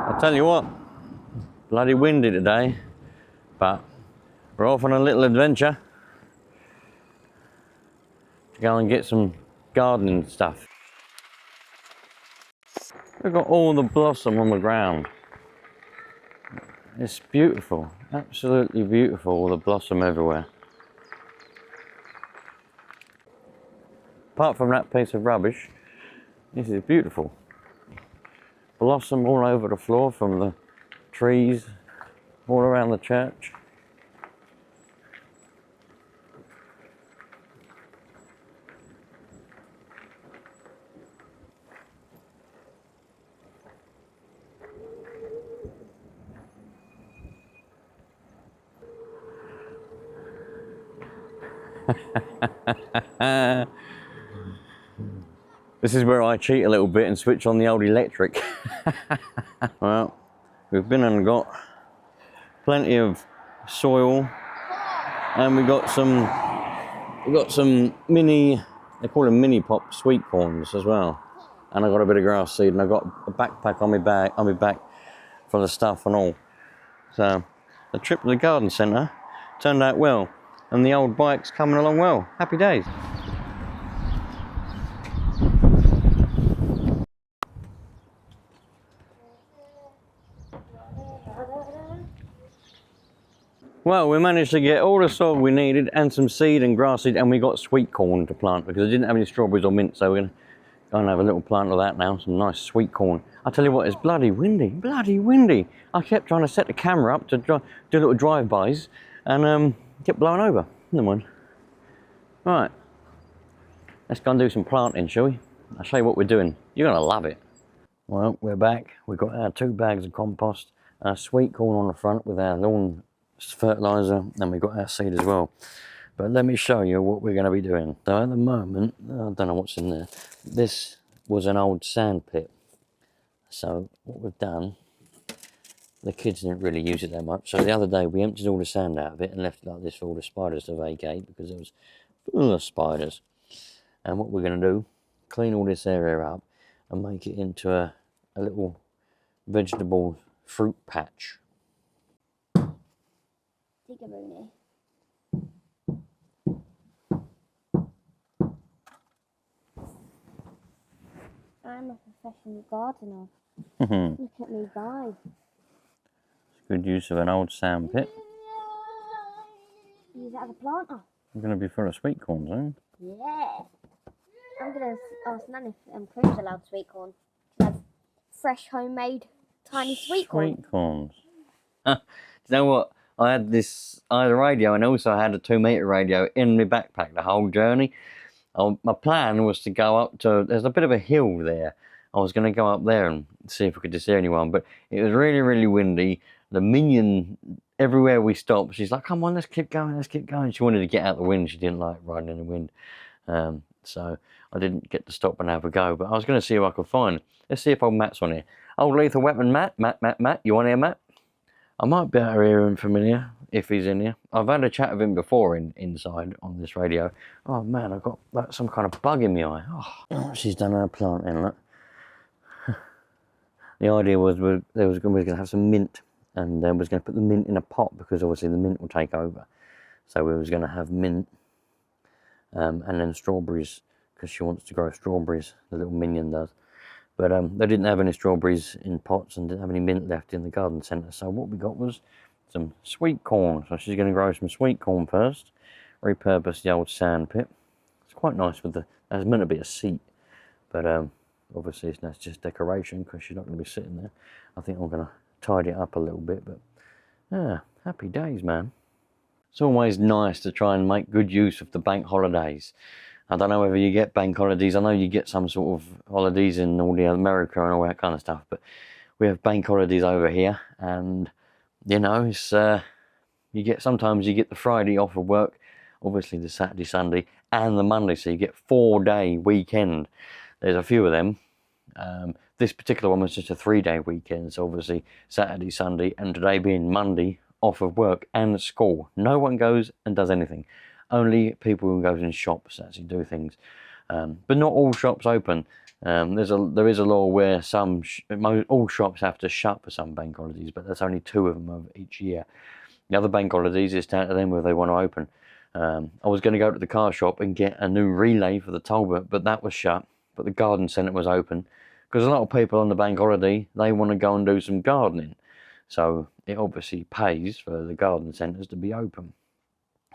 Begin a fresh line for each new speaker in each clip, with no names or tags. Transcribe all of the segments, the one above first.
I'll tell you what, bloody windy today, but we're off on a little adventure to go and get some gardening stuff. We've got all the blossom on the ground. It's beautiful, absolutely beautiful, all the blossom everywhere. Apart from that piece of rubbish, this is beautiful. Blossom all over the floor from the trees, all around the church. This is where I cheat a little bit and switch on the old electric. Well, we've been and got plenty of soil, and we got some mini, they call them mini pop sweet corns as well. And I got a bit of grass seed, and I got a backpack on my back for the stuff and all. So the trip to the garden centre turned out well, and the old bike's coming along well. Happy days. Well, we managed to get all the soil we needed and some seed and grass seed, and we got sweet corn to plant because I didn't have any strawberries or mint, so we're going to go and have a little plant of that now, some nice sweet corn. I tell you what, it's bloody windy. I kept trying to set the camera up to do little drive-bys and kept blowing over. Never mind. Right, let's go and do some planting, shall we? I'll show you what we're doing. You're going to love it. Well, we're back. We've got our 2 bags of compost, our sweet corn on the front with our lawn fertilizer, and we've got our seed as well. But let me show you what we're going to be doing. So at the moment, I don't know what's in there. This was an old sand pit. So what we've done, the kids didn't really use it that much. So the other day we emptied all the sand out of it and left it like this for all the spiders to vacate because it was full of spiders. And what we're going to do, clean all this area up and make it into a little vegetable fruit patch.
I'm a professional gardener. Look at me go.
It's good use of an old sand pit.
Use it as a planter.
You're going to be full of sweet corns, aren't
you? Yeah. I'm going to ask Nan if Prue's allowed sweet corn. She has fresh, homemade, tiny sweet corn.
Sweet corns. Do you know what? I had a radio, and also I had a 2-metre radio in my backpack the whole journey. My plan was to go up to, there's a bit of a hill there. I was going to go up there and see if we could just hear anyone, but it was really windy. The minion, everywhere we stopped, she's like, come on, let's keep going. She wanted to get out the wind. She didn't like riding in the wind. So I didn't get to stop and have a go, but I was going to see if I could find. Let's see if old Matt's on here. Old lethal weapon Matt, you on here, Matt? I might be able to hear him from in here, if he's in here. I've had a chat with him before inside on this radio. Oh man, I've got like some kind of bug in my eye. Oh, she's done her planting, look. The idea was we was going to have some mint, and then we was going to put the mint in a pot because obviously the mint will take over. So we was going to have mint and then strawberries because she wants to grow strawberries, the little minion does. But they didn't have any strawberries in pots and didn't have any mint left in the garden centre. So what we got was some sweet corn. So she's going to grow some sweet corn first, repurpose the old sand pit. It's quite nice with there's meant to be a seat, but obviously that's just decoration because she's not going to be sitting there. I think I'm going to tidy it up a little bit, but yeah, happy days, man. It's always nice to try and make good use of the bank holidays. I don't know whether you get bank holidays. I know you get some sort of holidays in all the America and all that kind of stuff, but we have bank holidays over here, and you know, it's sometimes you get the Friday off of work, obviously the Saturday, Sunday, and the Monday, so you get 4-day weekend. There's a few of them. This particular one was just a 3-day weekend, so obviously Saturday, Sunday, and today being Monday, off of work and school. No one goes and does anything. Only people who go in shops actually do things. But not all shops open. There is a law where all shops have to shut for some bank holidays, but there's only 2 of them of each year. The other bank holidays, it's down to them whether they want to open. I was going to go to the car shop and get a new relay for the Talbot, but that was shut. But the garden centre was open, because a lot of people on the bank holiday, they want to go and do some gardening. So it obviously pays for the garden centres to be open,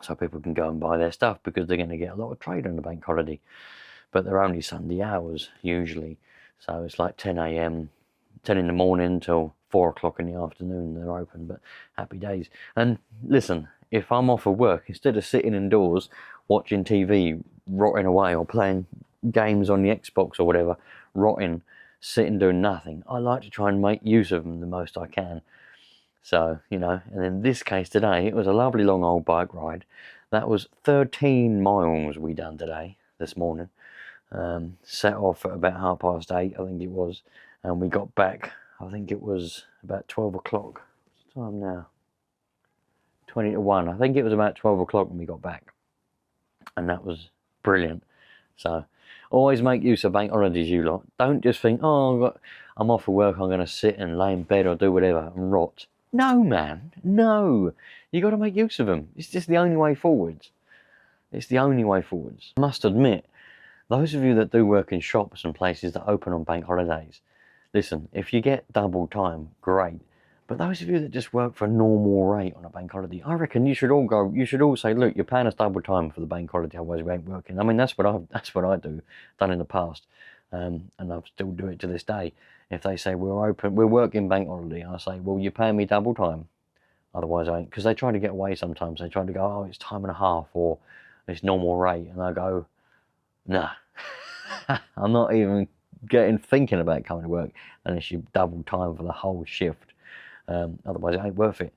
so people can go and buy their stuff, because they're going to get a lot of trade on the bank holiday. But they're only Sunday hours usually, so it's like 10 a.m, 10 in the morning till 4 o'clock in the afternoon they're open. But happy days. And listen, if I'm off of work, instead of sitting indoors watching TV, rotting away, or playing games on the Xbox or whatever, rotting, sitting doing nothing, I like to try and make use of them the most I can. So, you know, and in this case today, it was a lovely long old bike ride. That was 13 miles we done today, this morning. Set off at about 8:30, I think it was, and we got back, I think it was about 12 o'clock. What's the time now? 20 to 1. I think it was about 12 o'clock when we got back, and that was brilliant. So always make use of bank holidays, you lot. Don't just think, oh, I'm off for work, I'm going to sit and lay in bed or do whatever and rot. No, man, no. You got to make use of them. It's just the only way forwards. It's the only way forwards. I must admit, those of you that do work in shops and places that open on bank holidays, listen, if you get double time, great. But those of you that just work for a normal rate on a bank holiday, I reckon you should all say, look, you're paying us double time for the bank holiday, otherwise we ain't working. I mean, that's what I do, done in the past, and I still do it to this day. If they say we're working bank holiday, I say, well, you're paying me double time, otherwise I ain't. Because they try to get away sometimes. They try to go, oh, it's time and a half, or it's normal rate, and I go, nah, I'm not even thinking about coming to work unless you double time for the whole shift. Otherwise, it ain't worth it.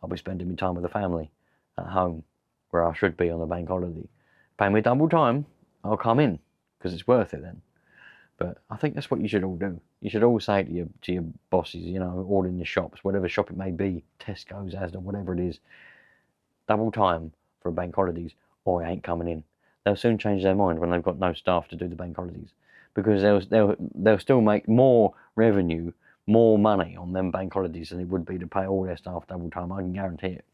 I'll be spending my time with the family at home, where I should be on the bank holiday. Pay me double time, I'll come in, because it's worth it then. But I think that's what you should all do. You should all say to your bosses, you know, all in the shops, whatever shop it may be, Tesco's, Asda, whatever it is, double time for bank holidays, or I ain't coming in. They'll soon change their mind when they've got no staff to do the bank holidays, because they'll still make more revenue, more money on them bank holidays than it would be to pay all their staff double time. I can guarantee it.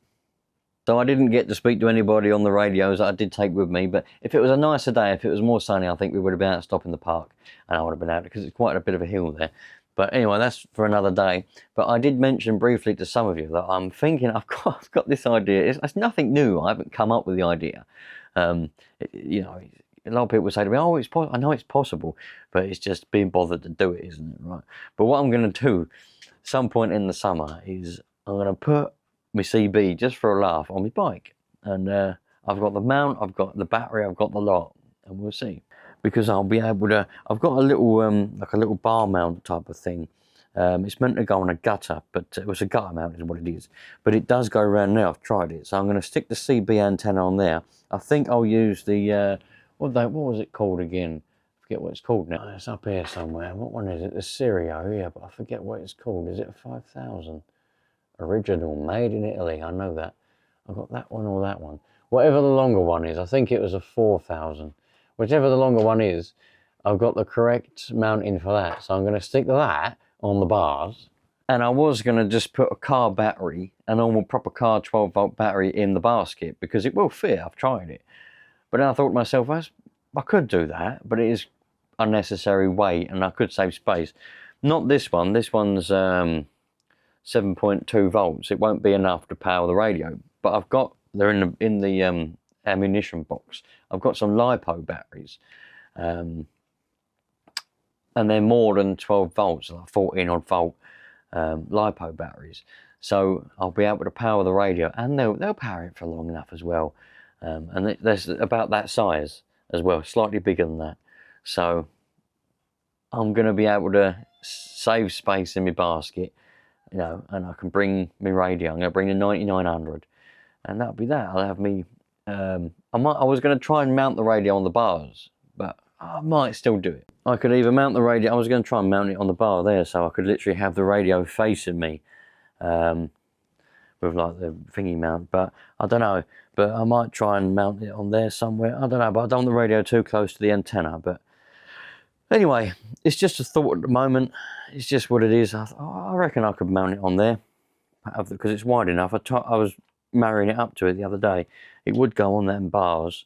So I didn't get to speak to anybody on the radios that I did take with me, but if it was a nicer day, if it was more sunny, I think we would have been able to stop in the park, and I would have been able to, because it's quite a bit of a hill there. But anyway, that's for another day. But I did mention briefly to some of you that I'm thinking, I've got this idea. It's nothing new. I haven't come up with the idea. You know, a lot of people say to me, oh, I know it's possible, but it's just being bothered to do it, isn't it, right? But what I'm going to do some point in the summer is I'm going to put my CB, just for a laugh, on my bike. And I've got the mount, I've got the battery, I've got the lot, and we'll see. Because I'll be able to, I've got a little, like a little bar mount type of thing. It's meant to go on a gutter, but it was a gutter mount is what it is. But it does go around now, I've tried it. So I'm going to stick the CB antenna on there. I think I'll use the, what was it called again? I forget what it's called now. It's up here somewhere. What one is it? The Stereo, yeah, but I forget what it's called. Is it a 5000? Original, made in Italy, I know that. I've got that one or that one. Whatever the longer one is, I think it was a 4000. Whichever the longer one is, I've got the correct mounting for that. So I'm going to stick that on the bars. And I was going to just put a car battery, a normal proper car 12-volt battery in the basket, because it will fit, I've tried it. But then I thought to myself, I could do that, but it is unnecessary weight and I could save space. Not this one. This one's 7.2 volts. It won't be enough to power the radio. But I've got, they're in the ammunition box. I've got some LiPo batteries. And they're more than 12 volts, like 14 odd volt LiPo batteries. So I'll be able to power the radio, and they'll power it for long enough as well. And there's about that size as well, slightly bigger than that. So I'm going to be able to save space in my basket, you know, and I can bring my radio. I'm going to bring the 9900, and that'll be that. I'll have me. I was going to try and mount the radio on the bars, but I might still do it. I could either mount the radio. I was going to try and mount it on the bar there, so I could literally have the radio facing me. With like the thingy mount, but I don't know. But I might try and mount it on there somewhere. I don't know, but I don't want the radio too close to the antenna. But Anyway, it's just a thought at the moment. It's just what it is. I reckon I could mount it on there because it's wide enough. I was marrying it up to it the other day. It would go on them bars.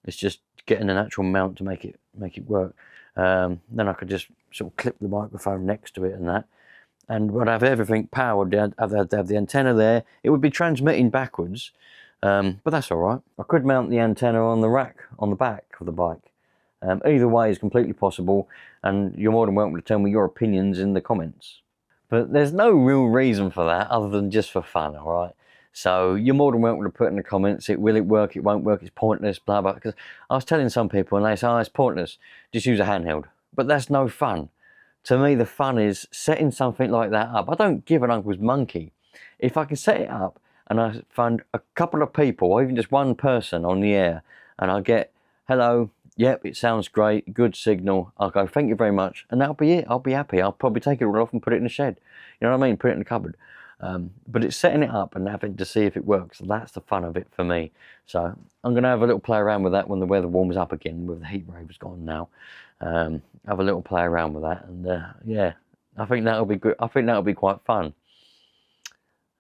It's just getting an actual mount to make it work. Then I could just sort of clip the microphone next to it and that. And would have everything powered. I'd have the antenna there. It would be transmitting backwards, but that's all right. I could mount the antenna on the rack on the back of the bike. Either way is completely possible, and you're more than welcome to tell me your opinions in the comments. But there's no real reason for that other than just for fun, all right? So you're more than welcome to put in the comments, will it work, it won't work, it's pointless, blah, blah. Because I was telling some people and they say, oh, it's pointless, just use a handheld. But that's no fun. To me, the fun is setting something like that up. I don't give an uncle's monkey. If I can set it up and I find a couple of people, or even just one person on the air, and I get, hello, yep, it sounds great, good signal, I'll go, thank you very much, and that'll be it. I'll be happy. I'll probably take it all off and put it in the shed. You know what I mean? Put it in the cupboard. But it's setting it up and having to see if it works. That's the fun of it for me. So I'm going to have a little play around with that when the weather warms up again, with the heat waves gone now. Have a little play around with that, and yeah, I think that'll be good. I think that'll be quite fun.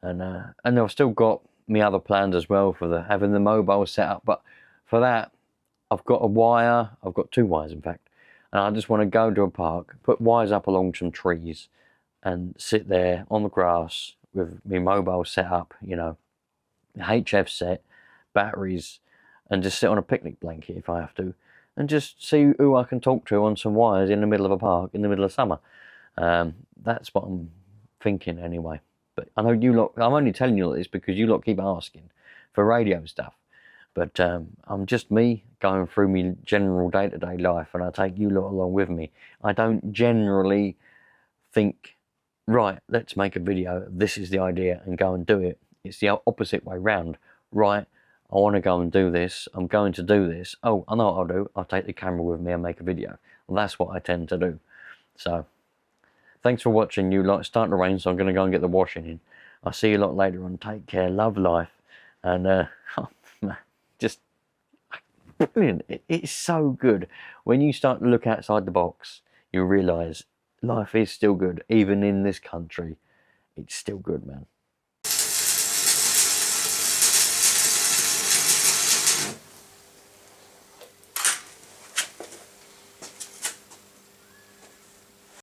And I've still got my other plans as well for having the mobile set up. But for that, I've got a wire. I've got 2 wires, in fact. And I just want to go to a park, put wires up along some trees, and sit there on the grass with my mobile set up, you know, HF set, batteries, and just sit on a picnic blanket if I have to, and just see who I can talk to on some wires in the middle of a park in the middle of summer. That's what I'm thinking anyway. But I know you lot, I'm only telling you this because you lot keep asking for radio stuff. But I'm just me going through my general day-to-day life, and I take you lot along with me. I don't generally think, right, let's make a video, this is the idea, and go and do it. It's the opposite way round. Right, I want to go and do this, I'm going to do this. Oh, I know what I'll do, I'll take the camera with me and make a video. Well, that's what I tend to do. So, thanks for watching, you lot. It's starting to rain, so I'm going to go and get the washing in. I'll see you lot later on. Take care, love life, and oh, man, just brilliant. It's so good. When you start to look outside the box, you realise life is still good. Even in this country, it's still good, man.